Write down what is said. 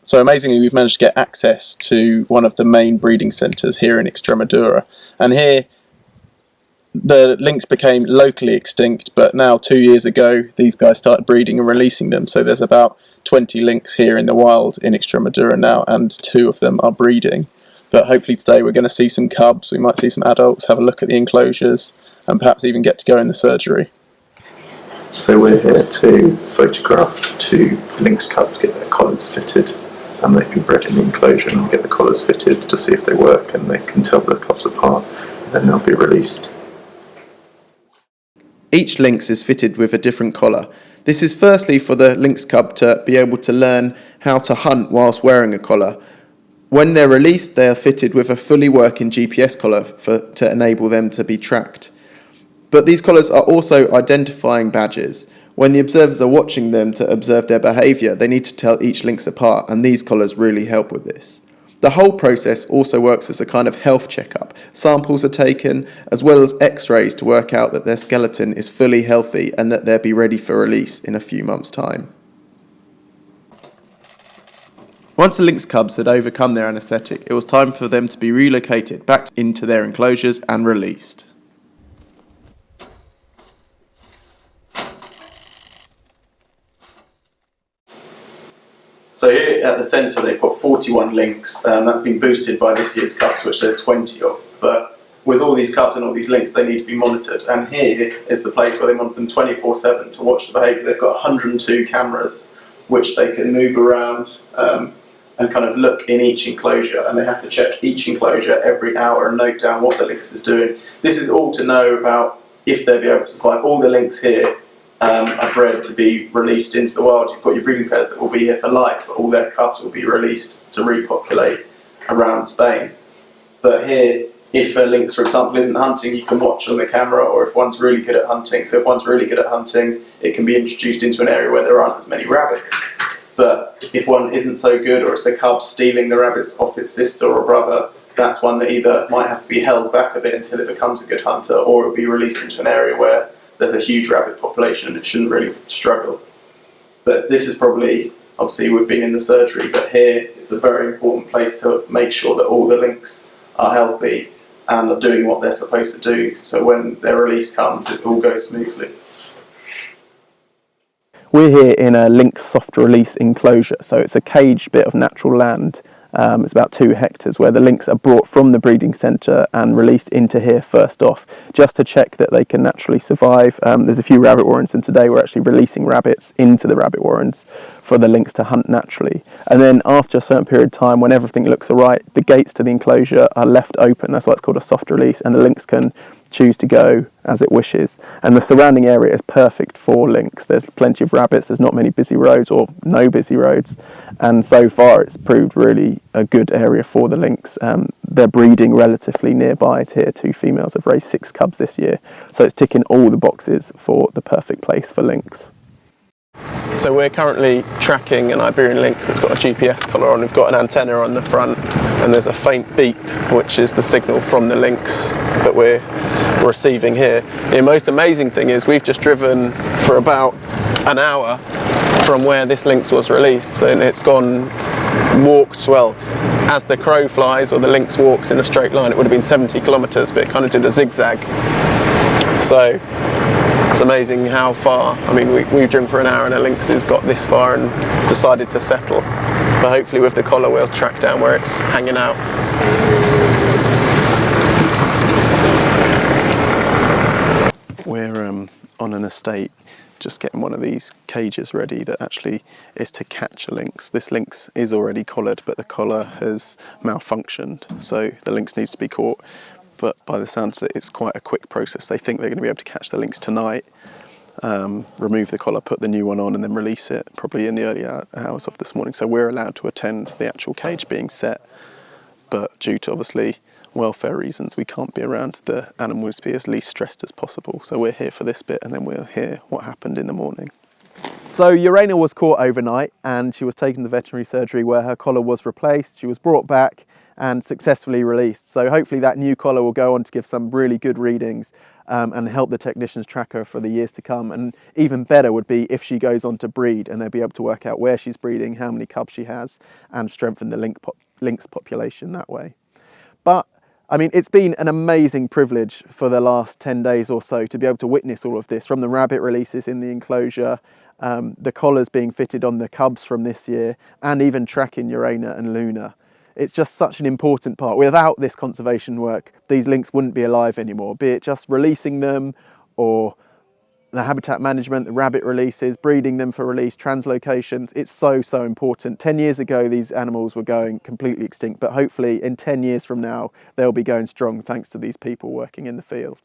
So amazingly, we've managed to get access to one of the main breeding centres here in Extremadura. And here, the lynx became locally extinct, but now 2 years ago, these guys started breeding and releasing them. So there's about 20 lynx here in the wild in Extremadura now, and 2 of them are breeding. But hopefully today we're going to see some cubs, we might see some adults, have a look at the enclosures, and perhaps even get to go in the surgery. So we're here to photograph 2 lynx cubs, get their collars fitted, and they've been bred in the enclosure, and get the collars fitted to see if they work, and they can tell the cubs apart, and then they'll be released. Each lynx is fitted with a different collar. This is firstly for the lynx cub to be able to learn how to hunt whilst wearing a collar. When they're released, they are fitted with a fully working GPS collar to enable them to be tracked. But these collars are also identifying badges. When the observers are watching them to observe their behaviour, they need to tell each lynx apart, and these collars really help with this. The whole process also works as a kind of health checkup. Samples are taken, as well as x-rays to work out that their skeleton is fully healthy and that they'll be ready for release in a few months' time. Once the lynx cubs had overcome their anaesthetic, it was time for them to be relocated back into their enclosures and released. So here at the centre they've got 41 lynx, that's been boosted by this year's cubs, which there's 20 of. But with all these cubs and all these lynx, they need to be monitored. And here is the place where they monitor them 24/7 to watch the behaviour. They've got 102 cameras which they can move around and kind of look in each enclosure, and they have to check each enclosure every hour and note down what the lynx is doing. This is all to know about if they'll be able to survive. All the lynx here are bred to be released into the wild. You've got your breeding pairs that will be here for life, but all their cubs will be released to repopulate around Spain. But here, if a lynx, for example, isn't hunting, you can watch on the camera, or if one's really good at hunting. So if one's really good at hunting, it can be introduced into an area where there aren't as many rabbits. But if one isn't so good, or it's a cub stealing the rabbits off its sister or brother, that's one that either might have to be held back a bit until it becomes a good hunter, or it'll be released into an area where there's a huge rabbit population and it shouldn't really struggle. But this is probably, obviously we've been in the surgery, but here it's a very important place to make sure that all the lynx are healthy and are doing what they're supposed to do, so when their release comes it all goes smoothly. We're here in a lynx soft release enclosure, so it's a caged bit of natural land. It's about 2 hectares where the lynx are brought from the breeding centre and released into here first off, just to check that they can naturally survive. There's a few rabbit warrens, and today we're actually releasing rabbits into the rabbit warrens for the lynx to hunt naturally. And then after a certain period of time, when everything looks alright, the gates to the enclosure are left open. That's why it's called a soft release, and the lynx can choose to go as it wishes. And the surrounding area is perfect for lynx. There's plenty of rabbits, there's not many busy roads or no busy roads, and so far it's proved really a good area for the lynx. They're breeding relatively nearby to here. 2 females have raised 6 cubs this year, so it's ticking all the boxes for the perfect place for lynx. So we're currently tracking an Iberian Lynx that's got a GPS collar on. We've got an antenna on the front, and there's a faint beep, which is the signal from the lynx that we're receiving here. The most amazing thing is we've just driven for about an hour from where this lynx was released, and it's walked, well, as the crow flies or the lynx walks in a straight line, it would have been 70 kilometres, but it kind of did a zigzag. So it's amazing how far. I mean, we've driven for an hour and a lynx has got this far and decided to settle. But hopefully with the collar we'll track down where it's hanging out. We're on an estate, just getting one of these cages ready that actually is to catch a lynx. This lynx is already collared, but the collar has malfunctioned, so the lynx needs to be caught. But by the sounds of it, it's quite a quick process. They think they're going to be able to catch the lynx tonight, remove the collar, put the new one on, and then release it probably in the early hours of this morning. So we're allowed to attend the actual cage being set, but due to obviously welfare reasons, we can't be around. The animal needs to be as least stressed as possible. So we're here for this bit, and then we'll hear what happened in the morning. So Urena was caught overnight, and she was taken to veterinary surgery where her collar was replaced. She was brought back, and successfully released. So hopefully that new collar will go on to give some really good readings and help the technicians track her for the years to come. And even better would be if she goes on to breed, and they'll be able to work out where she's breeding, how many cubs she has, and strengthen the lynx population that way. But I mean, it's been an amazing privilege for the last 10 days or so to be able to witness all of this, from the rabbit releases in the enclosure, the collars being fitted on the cubs from this year, and even tracking Urania and Luna. It's just such an important part. Without this conservation work, these lynx wouldn't be alive anymore, be it just releasing them or the habitat management, the rabbit releases, breeding them for release, translocations. It's so, so important. 10 years ago, these animals were going completely extinct, but hopefully in 10 years from now, they'll be going strong thanks to these people working in the field.